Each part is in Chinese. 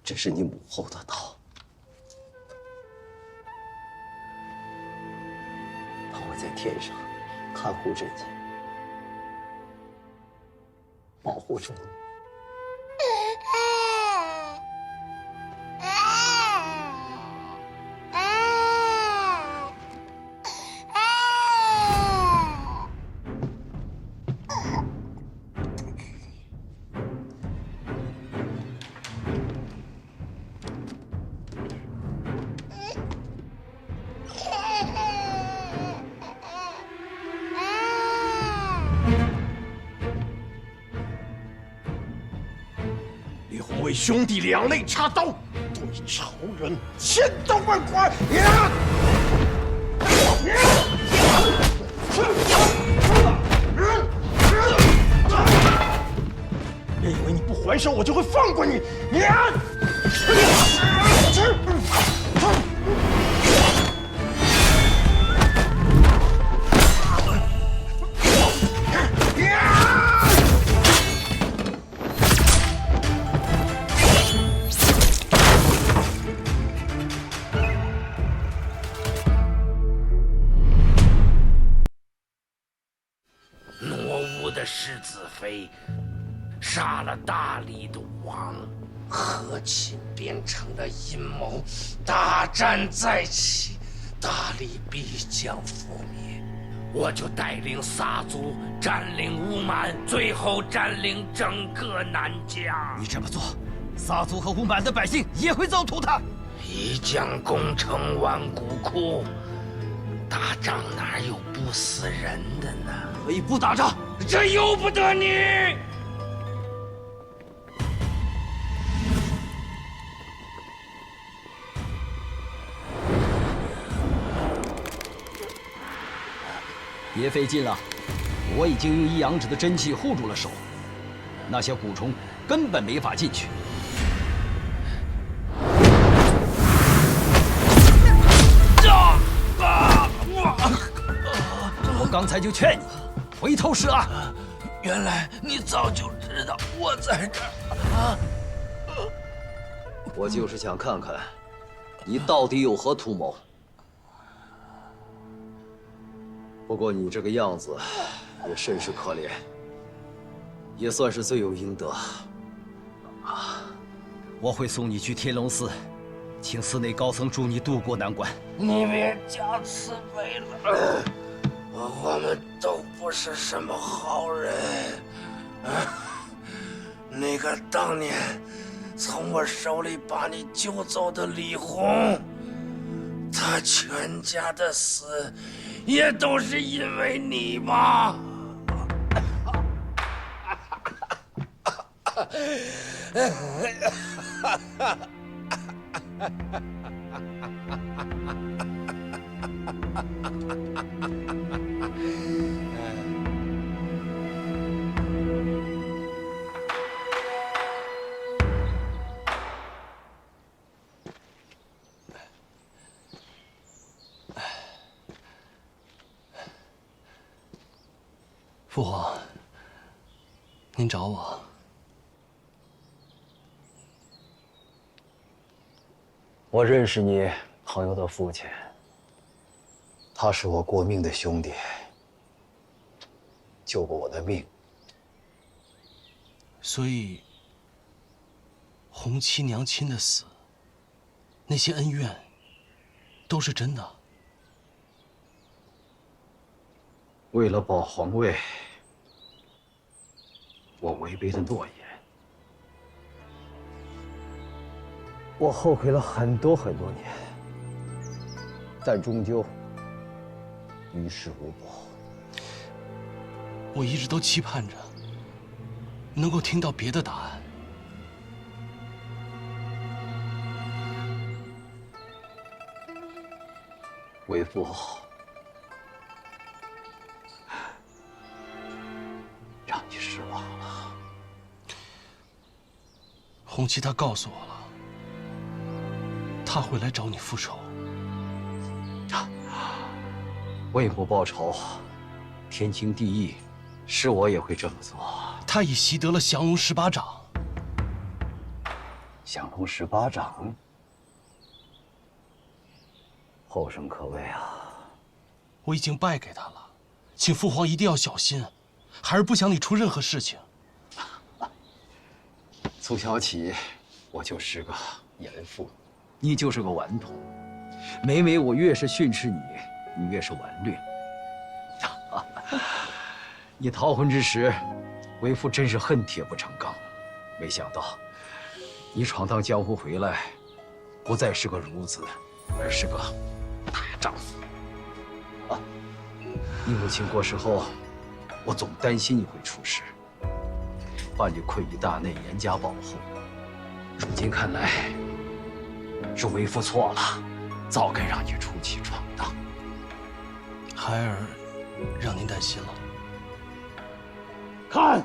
这是你母后的刀，她会在天上看护着你，保护着你。为兄弟两肋插刀，对仇人千刀万剐！别以为你不还手，我就会放过你！世子妃杀了大理的王，和亲编成的阴谋，大战再起，大理必将覆灭。我就带领撒族占领乌满，最后占领整个南疆。你这么做，撒族和乌满的百姓也会遭屠的。一将功成万骨枯，打仗哪有不死人的呢？可以不打仗，这由不得你。别费劲了，我已经用一阳指的真气护住了手，那些蛊虫根本没法进去。我刚才就劝你回头是岸。原来你早就知道我在这儿啊！我就是想看看，你到底有何图谋。不过你这个样子，也甚是可怜，也算是罪有应得。我会送你去天龙寺，请寺内高僧助你渡过难关。你别加慈悲了。我们都不是什么好人，那个当年从我手里把你救走的李红，他全家的死也都是因为你吧？父皇，您找我？我认识你朋友的父亲，他是我过命的兄弟，救过我的命。所以，红七娘亲的死，那些恩怨，都是真的。为了保皇位，我违背了诺言，我后悔了很多年，但终究于事无补。我一直都期盼着能够听到别的答案。为父，让你失望了。红七她告诉我了，她会来找你复仇。为母报仇，天经地义，是我也会这么做。她已习得了降龙18掌。降龙18掌，后生可畏啊！我已经败给他了，请父皇一定要小心，孩儿不想你出任何事情。从小起，我就是个严父，你就是个顽童。每每我越是训斥你，你越是顽劣。你逃婚之时，为父真是恨铁不成钢。没想到，你闯荡江湖回来，不再是个孺子，而是个大丈夫。啊！你母亲过世后，我总担心你会出事，把你困于大内，严加保护。如今看来，是为父错了，早该让你出去闯荡。孩儿让您担心了。看，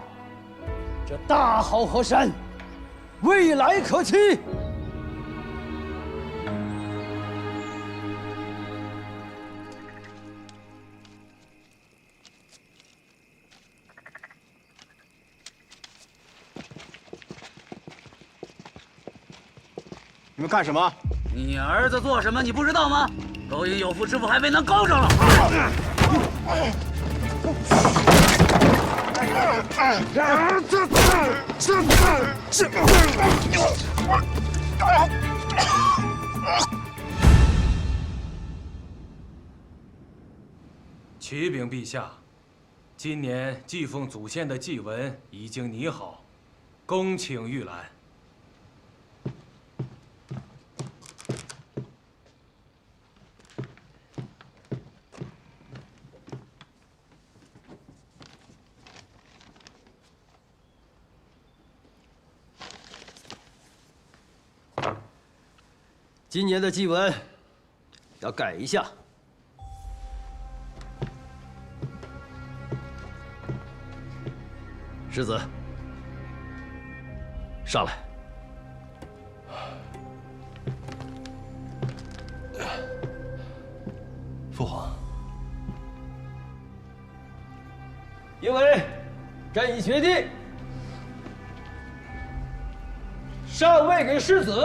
这大好河山，未来可期。你们干什么？你儿子做什么，你不知道吗？勾引有妇之妇还未能告上了。启禀陛下，今年祭奉祖先的祭文已经拟好，恭请御览。今年的祭文要改一下。世子，上来。父皇，因为朕已决定，禅位给世子。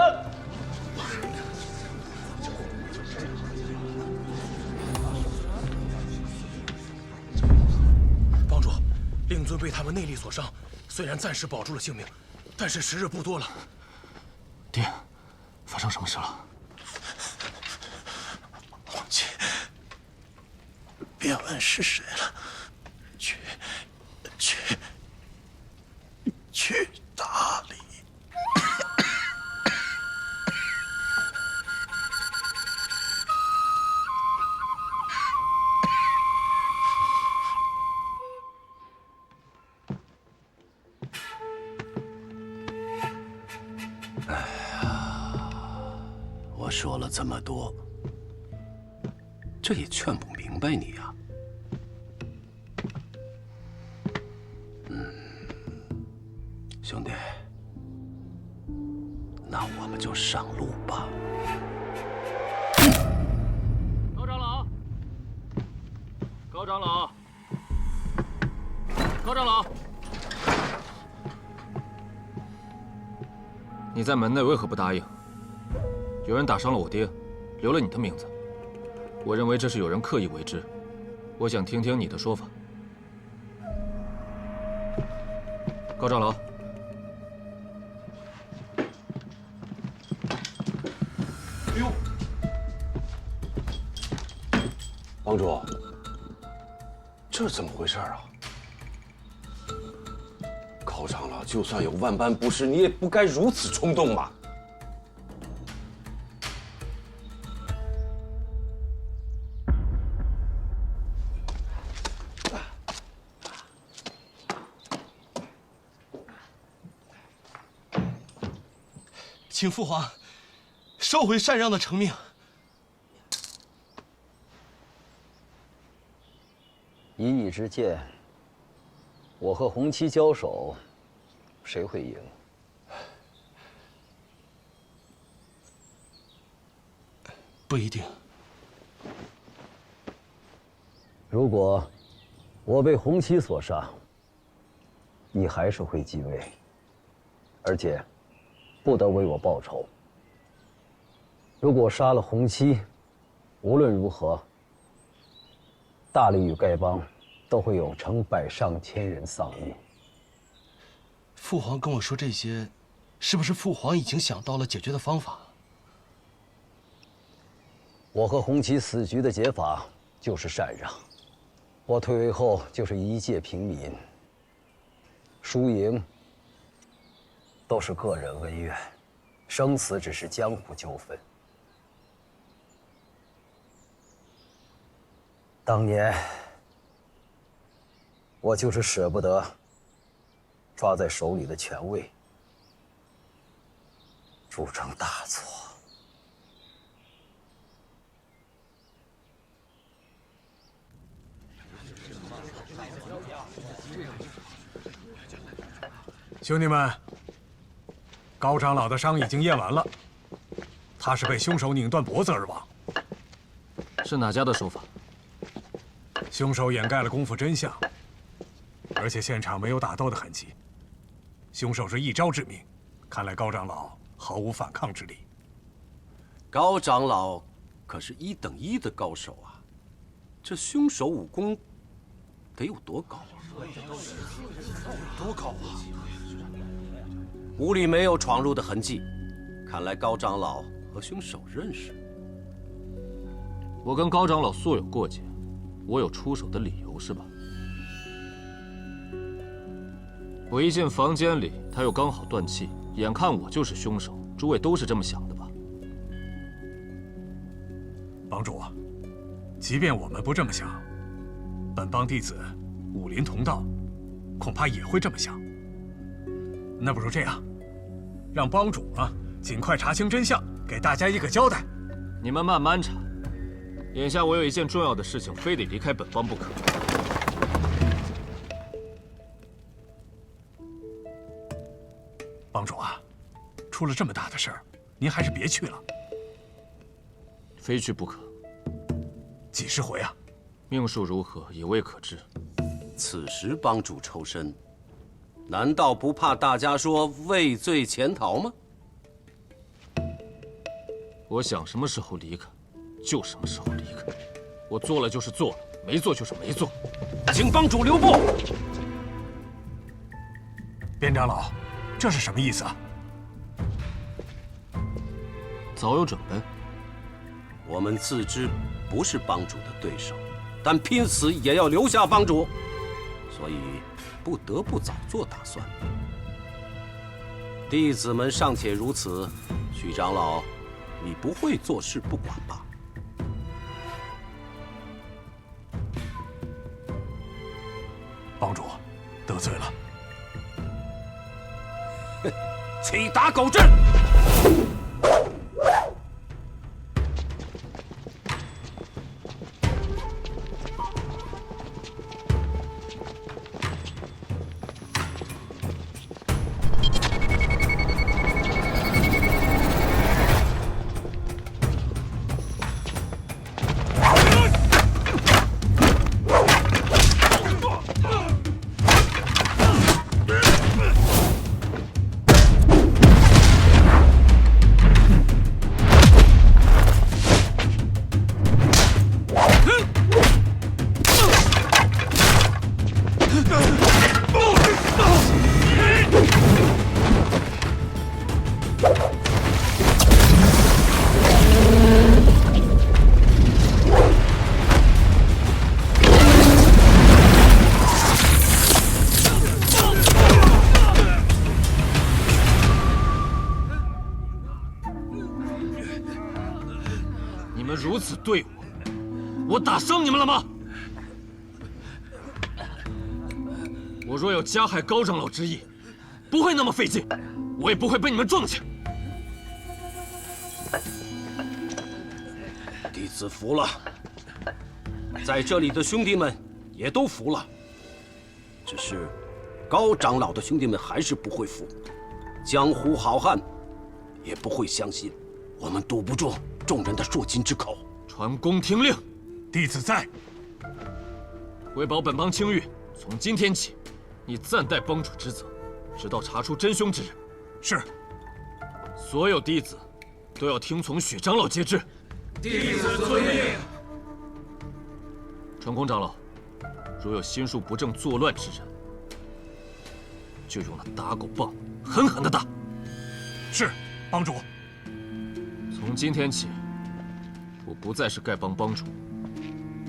帮主，令尊被他们内力所伤，虽然暂时保住了性命，但是时日不多了。爹，发生什么事了？皇亲，别问是谁了，去大理。我说了这么多，这也劝不明白你呀。兄弟，那我们就上路吧。高长老，高长老，高长老，你在门内为何不答应？有人打伤了我爹，留了你的名字。我认为这是有人刻意为之，我想听听你的说法。高长老，哎呦，帮主，这怎么回事啊？高长老，就算有万般不是，你也不该如此冲动嘛。请父皇收回禅让的成命。以你之见，我和红旗交手，谁会赢？不一定。如果我被红旗所杀，你还是会继位，而且不得为我报仇。如果杀了洪七，无论如何，大理与丐帮都会有成百上千人丧命。父皇跟我说这些，是不是父皇已经想到了解决的方法？我和洪七死局的解法就是禅让。我退位后就是一介平民，输赢都是个人恩怨，生死只是江湖纠纷。当年我就是舍不得抓在手里的权位，铸成大错。兄弟们，高长老的伤已经验完了，他是被凶手拧断脖子而亡。是哪家的手法？凶手掩盖了功夫真相，而且现场没有打斗的痕迹。凶手是一招致命，看来高长老毫无反抗之力。高长老可是1等1的高手啊，这凶手武功得有多高啊？多高啊！屋里没有闯入的痕迹，看来高长老和凶手认识。我跟高长老素有过节，我有出手的理由是吧？我一进房间里，他又刚好断气，眼看我就是凶手，诸位都是这么想的吧？帮主，即便我们不这么想，本帮弟子武林同道，恐怕也会这么想。那不如这样，让帮主尽快查清真相，给大家一个交代。你们慢慢查，眼下我有一件重要的事情，非得离开本帮不可。帮主啊，出了这么大的事儿，您还是别去了。非去不可。几时回啊？命数如何，也未可知。此时帮主抽身，难道不怕大家说畏罪潜逃吗？我想什么时候离开，就什么时候离开。我做了就是做了，没做就是没做。请帮主留步。边长老，这是什么意思啊？早有准备。我们自知不是帮主的对手，但拼死也要留下帮主，所以不得不早做打算。弟子们尚且如此，许长老，你不会坐视不管吧？帮主，得罪了。起打狗阵！如此对我打伤你们了吗？我若有加害高长老之意，不会那么费劲，我也不会被你们撞见。弟子服了，在这里的兄弟们也都服了，只是高长老的兄弟们还是不会服，江湖好汉也不会相信，我们堵不住众人的硕金之口。传宫听令，弟子在。为保本帮清誉，从今天起，你暂代帮主之责，直到查出真凶之人。是。所有弟子都要听从许长老节制。弟子遵命。传空长老，如有心术不正、作乱之人，就用那打狗棒狠狠地打。是，帮主。从今天起，我不再是丐帮帮主，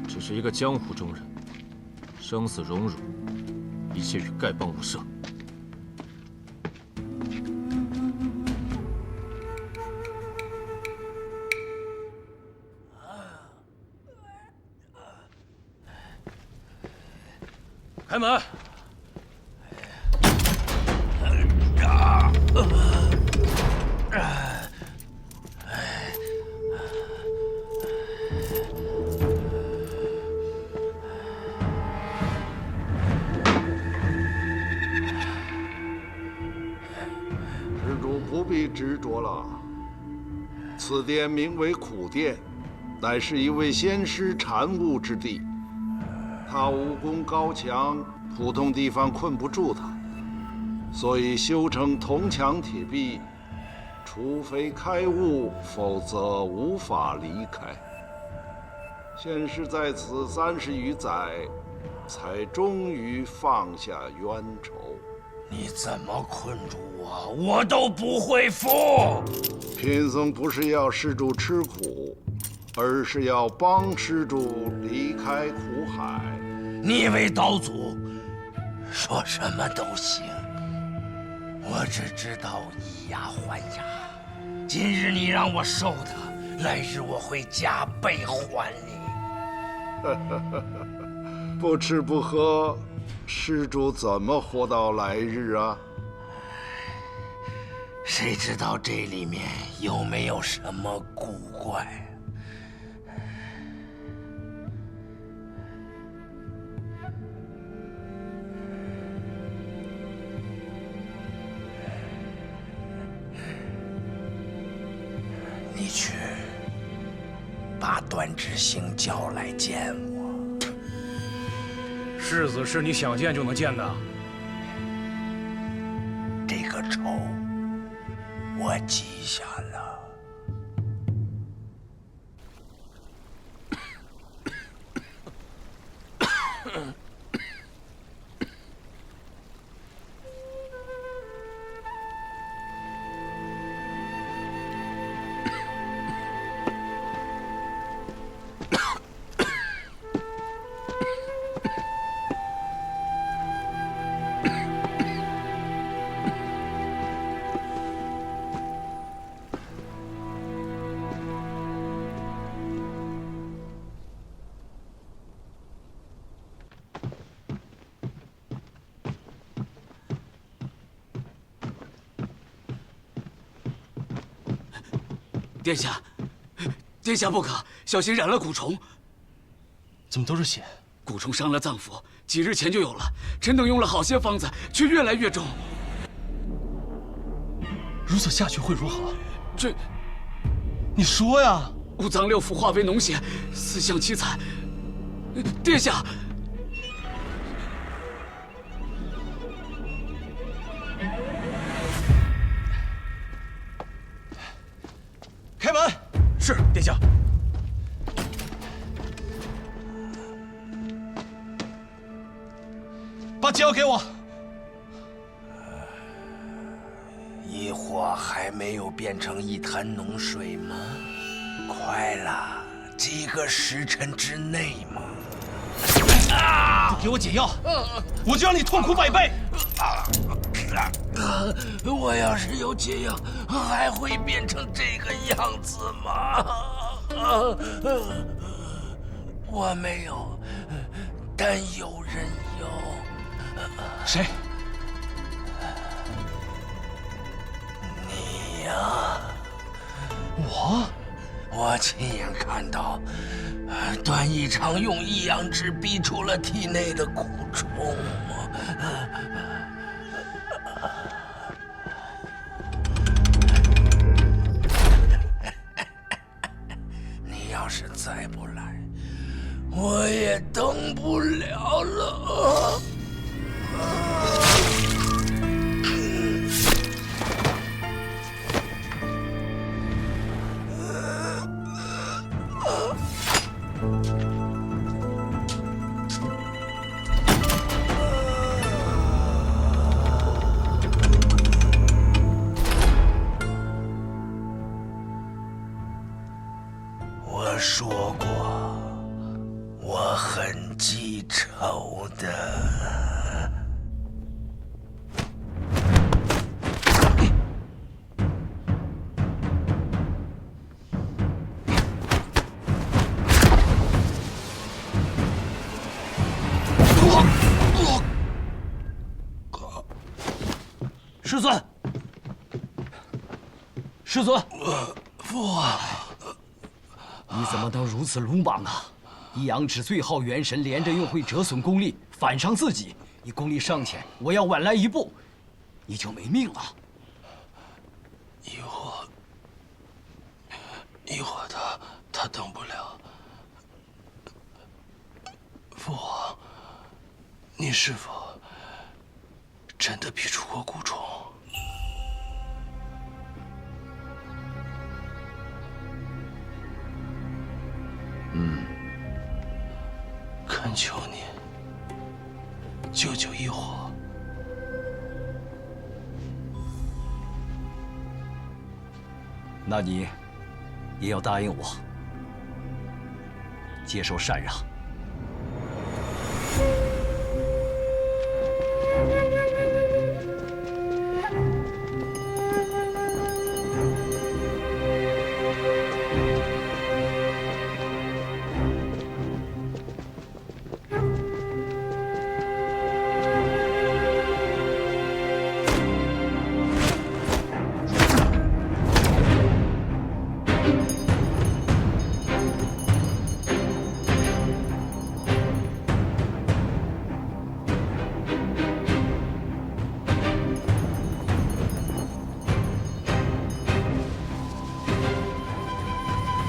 只是一个江湖中人，生死荣辱，一切与丐帮无涉。开门！施主不必执着了，此殿名为苦殿，乃是一位仙师禅悟之地。他武功高强，普通地方困不住他，所以修成铜墙铁壁，除非开悟，否则无法离开。仙师在此30余载，才终于放下冤仇。你怎么困住我，我都不会服。贫僧不是要施主吃苦，而是要帮施主离开苦海。你为道祖，说什么都行。我只知道以牙还牙。今日你让我受的，来日我会加倍还你。不吃不喝，施主怎么活到来日啊？谁知道这里面有没有什么古怪？你去把段志兴叫来见我。世子是你想见就能见的。这个仇我记下了。殿下，殿下不可小心染了蛊虫。怎么都是血？蛊虫伤了脏腑，几日前就有了。臣等用了好些方子，却越来越重。如此下去会如何？这，你说呀！五脏六腑化为脓血，死相凄惨。殿下，开门！是，殿下。把解药给我。疑惑还没有变成一滩脓水吗？快了，几个时辰之内嘛。不给我解药，我就让你痛苦百倍。我要是有解药，还会变成这个样子吗？我没有，但有人有。谁？你呀。我亲眼看到，段义长用异阳指逼出了体内的蛊虫。你要是再不来，我也等不了了。我说过，我很记仇的。师尊，师尊，父皇，你怎么能如此鲁莽呢？一阳指最后元神连着又会折损功力，反伤自己。你功力尚浅，我要晚来一步，你就没命了。一火他等不了。父皇，你是否真的逼出过蛊虫？恳求你救救一火。那你也要答应我，接受禅让。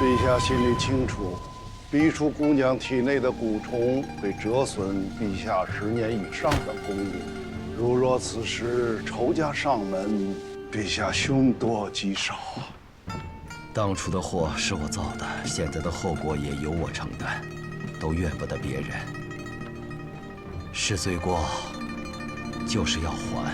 陛下心里清楚，逼出姑娘体内的蛊虫会折损陛下10年以上的功力。如若此时仇家上门，陛下凶多吉少啊！当初的祸是我造的，现在的后果也由我承担，都怨不得别人。是罪过，就是要还。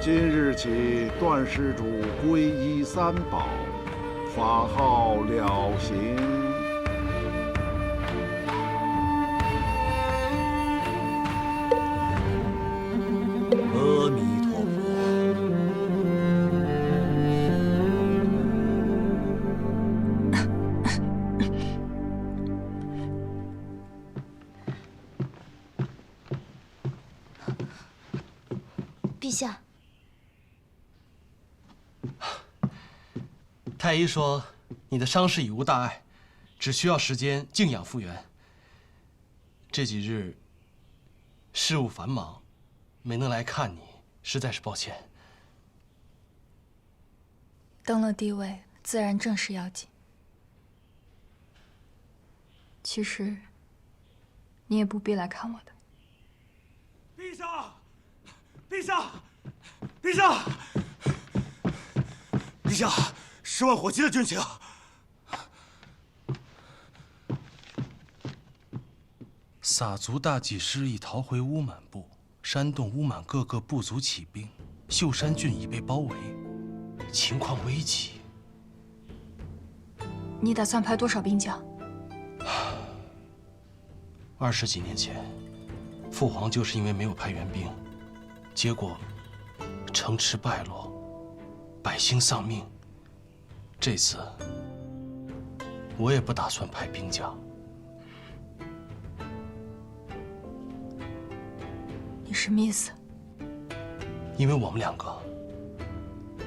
今日起，段施主皈依三宝，法号了行。阿弥陀佛。陛下，太医说你的伤势已无大碍，只需要时间静养复原。这几日事务繁忙，没能来看你，实在是抱歉。登了帝位，自然正事要紧。其实，你也不必来看我的。陛下，陛下，陛下，陛下，10万火急的军情。撒族大祭失意逃回乌满部，煽动乌满各个部族起兵，秀山郡已被包围，情况危急。你打算派多少兵将？20几年前，父皇就是因为没有派援兵，结果城池败落，百姓丧命。这次我也不打算派兵将。你什么意思？因为我们两个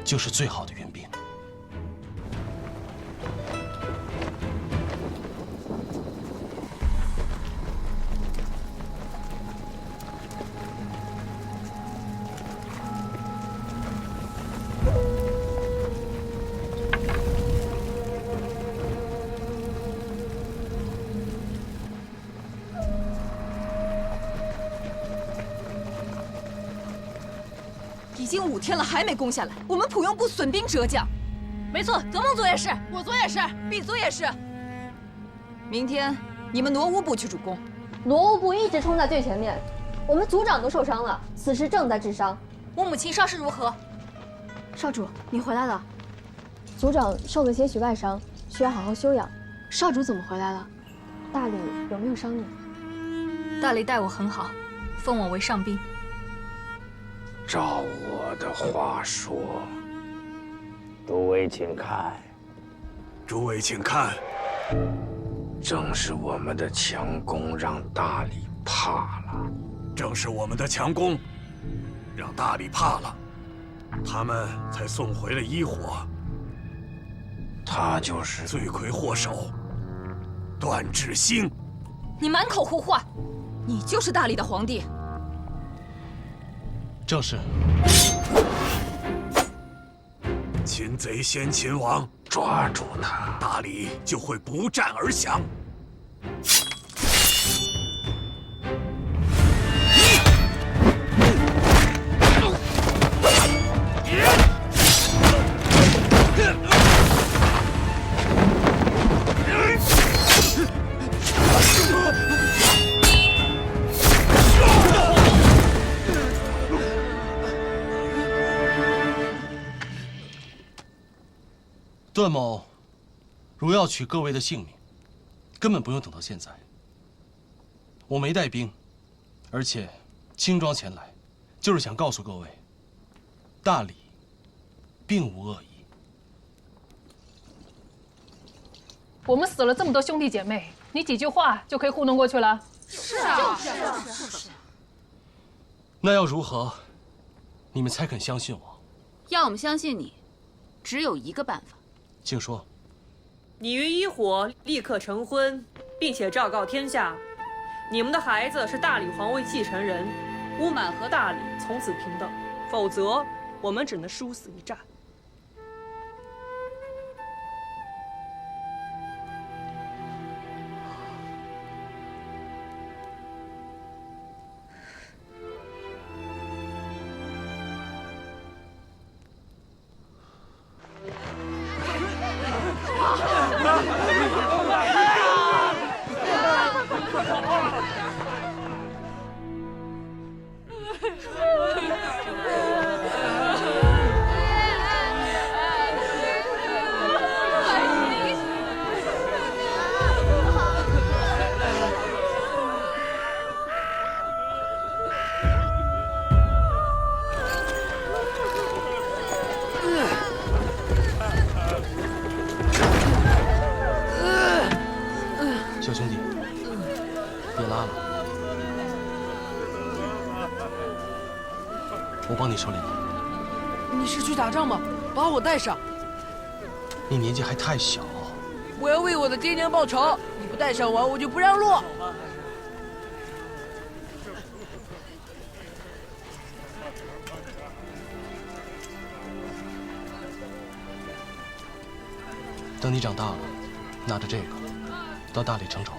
就是最好的援兵。已经5天了，还没攻下来，我们浦庸部损兵折将。没错，泽梦族也是，我族也是，敝族也是。明天你们挪乌部去主攻。挪乌部一直冲在最前面，我们族长都受伤了，此时正在治伤。我母亲伤势如何？少主，你回来了。族长受了些许外伤，需要好好休养。少主怎么回来了？大理有没有伤你？大理待我很好，封我为上宾。照我的话说，诸位请看，诸位请看，正是我们的强攻让大理怕了。正是我们的强攻，让大理怕了，他们才送回了伊火。他就是罪魁祸首，段志兴。你满口胡话，你就是大理的皇帝。正是。擒贼先擒王，抓住他，大理就会不战而降。段某，如要取各位的性命，根本不用等到现在。我没带兵，而且轻装前来，就是想告诉各位，大理并无恶意。我们死了这么多兄弟姐妹，你几句话就可以糊弄过去了？是啊，是。那要如何，你们才肯相信我？要我们相信你，只有一个办法。请说。你与伊火立刻成婚，并且昭告天下，你们的孩子是大理皇位继承人，乌满和大理从此平等，否则我们只能殊死一战。小兄弟，别拉了，我帮你手里拿。你是去打仗吗？把我带上。你年纪还太小，我要为我的爹娘报仇。你不带上我，我就不让路。等你长大了，拿着这个到大理成仇。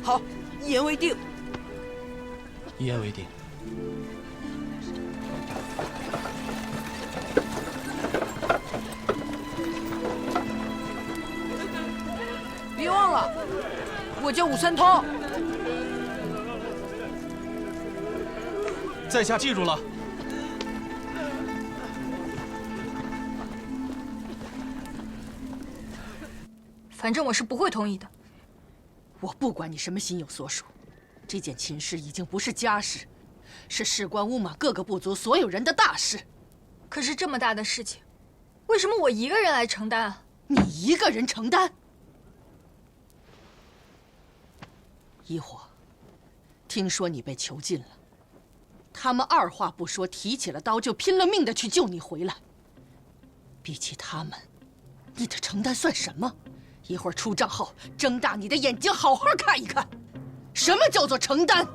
好，一言为定。一言为定。别忘了，我叫武三通。在下记住了。反正我是不会同意的。我不管你什么心有所属，这件秦事已经不是家事，是事关乌马各个部族所有人的大事。可是这么大的事情，为什么我一个人来承担啊？你一个人承担？一火，听说你被囚禁了，他们二话不说，提起了刀就拼了命的去救你回来。比起他们，你的承担算什么？一会儿出账后，睁大你的眼睛，好好看一看，什么叫做承担？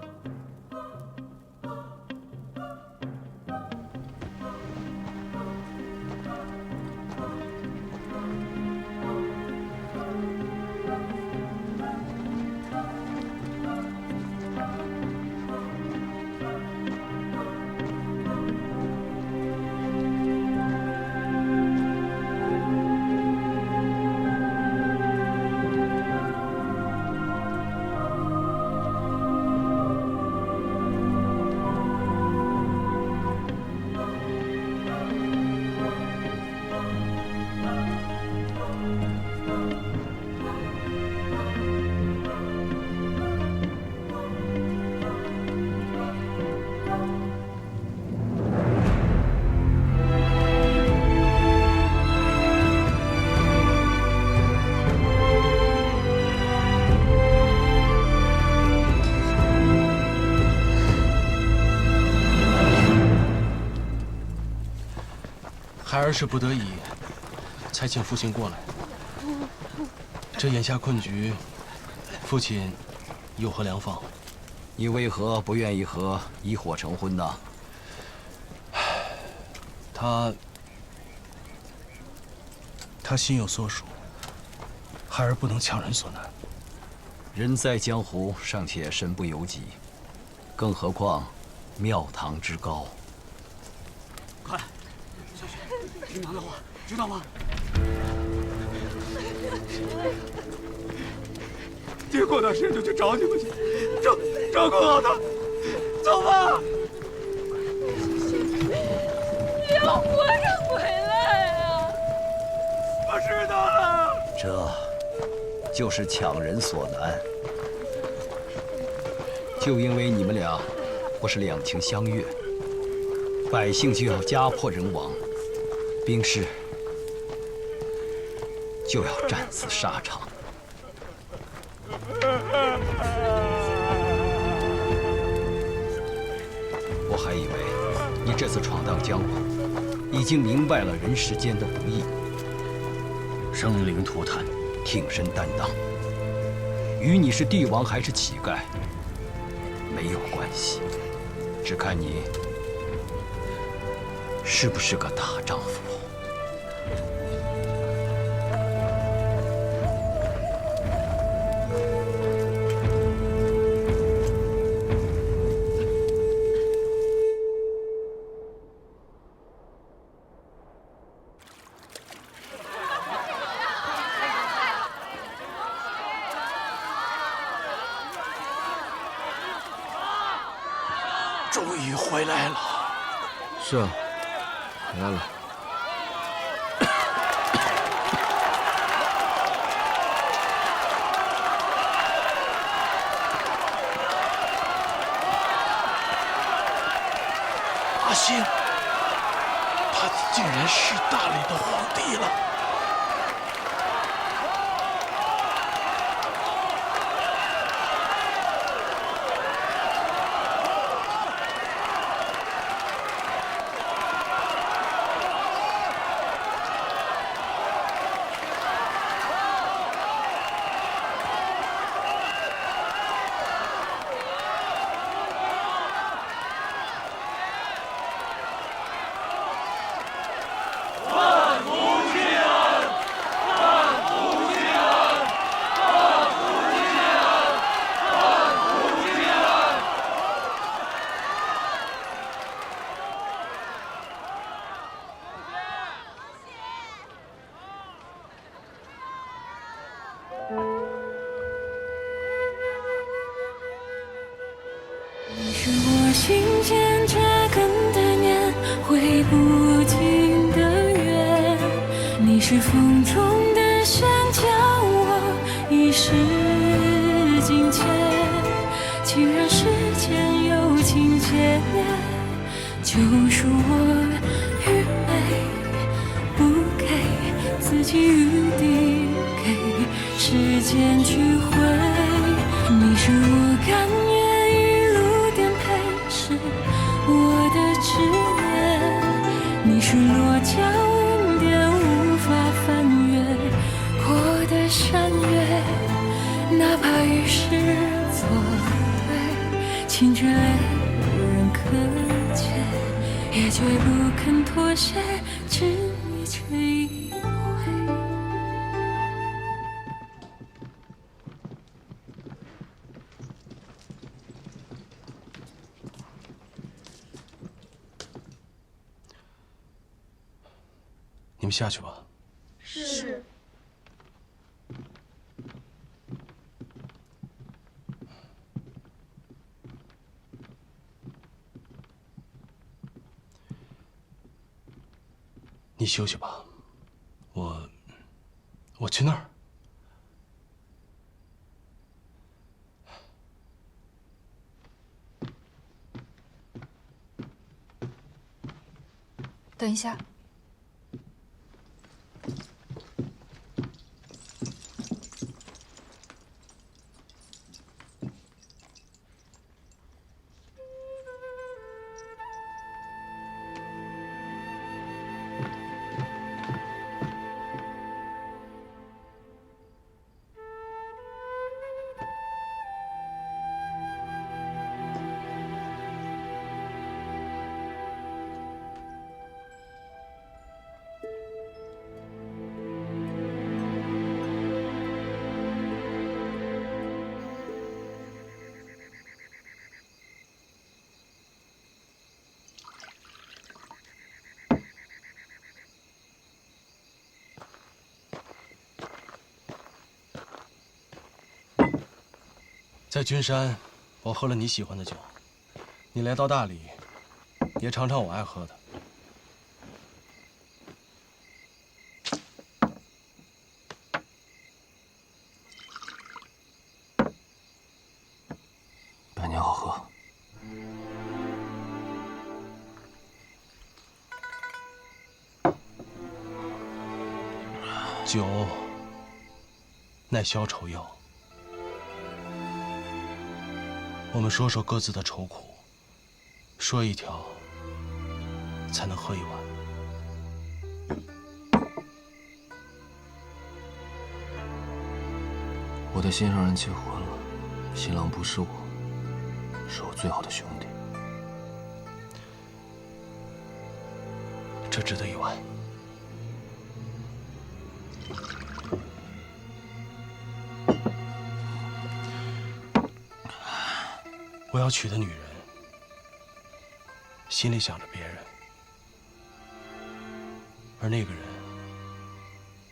孩儿是不得已才请父亲过来。这眼下困局，父亲有何良方？你为何不愿意和一火成婚呢？他心有所属，孩儿不能强人所难。人在江湖尚且身不由己，更何况庙堂之高。快，小雪，听娘的话，知道吗？爹过段时间就去找你们去，照顾好他。走吧。你要活着回来啊！我知道了。这就是强人所难。就因为你们俩不是两情相悦，百姓就要家破人亡，兵士就要战死沙场。我还以为你这次闯荡江湖，已经明白了人世间的不易，生灵涂炭，挺身担当，与你是帝王还是乞丐没有关系，只看你是不是个大丈夫。终于回来了。是啊，回来了。阿星，他竟然是大理的皇帝了。你是我心间扎根的念，挥不尽的缘。你是风中的香，叫我一世境界。既然世间有情结，救赎我于爱。己余地给时间去回。你是我甘愿一路颠沛，是我的执念。你是落脚云点无法翻越过的山岳，哪怕与世作对，情却无人可见，也绝不肯妥协，只你却一回。你们下去吧。是。你休息吧，我去那儿。等一下。在君山，我喝了你喜欢的酒；你来到大理，也尝尝我爱喝的。百年好合。酒乃消愁药。我们说说各自的愁苦，说一条，才能喝一碗。我的心上人结婚了，新郎不是我，是我最好的兄弟。这值得一碗。我要娶的女人，心里想着别人，而那个人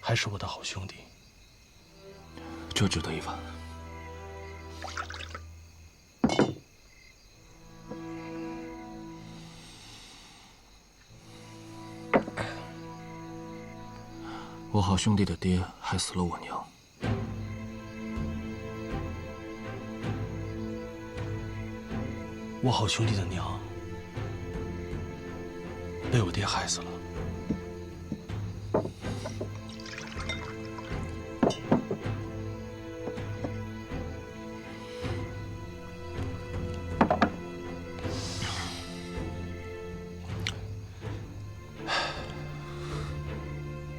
还是我的好兄弟。这值得一碗。我好兄弟的爹害死了我娘。我好兄弟的娘被我爹害死了。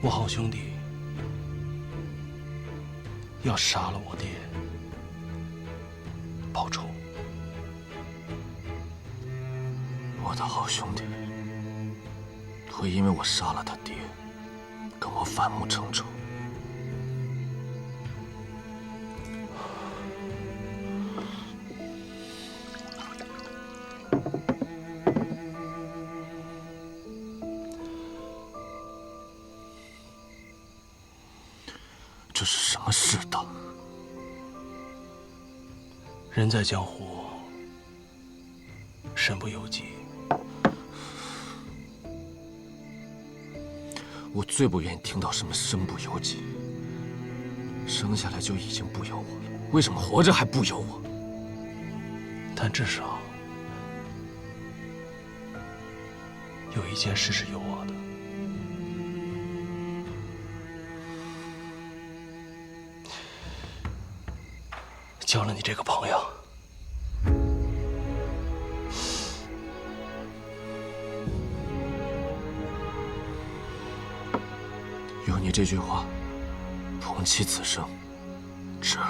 我好兄弟要杀了我爹报仇。我的好兄弟会因为我杀了他爹，跟我反目成仇。这是什么世道？人在江湖，身不由己。我最不愿意听到什么身不由己。生下来就已经不由我了，为什么活着还不由我？但至少有一件事是由我的。交了你这个朋友。有你这句话，同期此生，值了。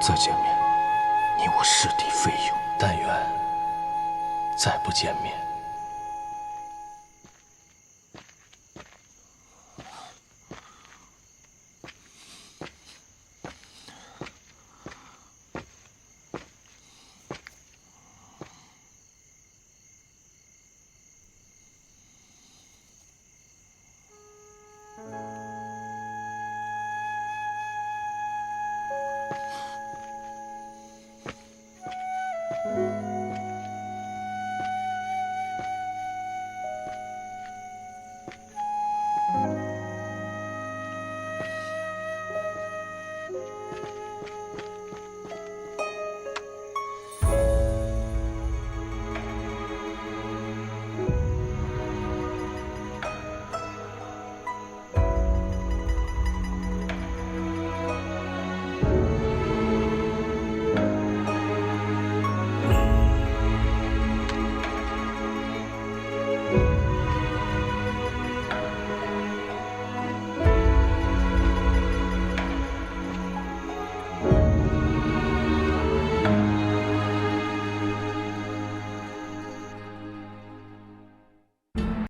再见面，你我势敌非友。但愿再不见面。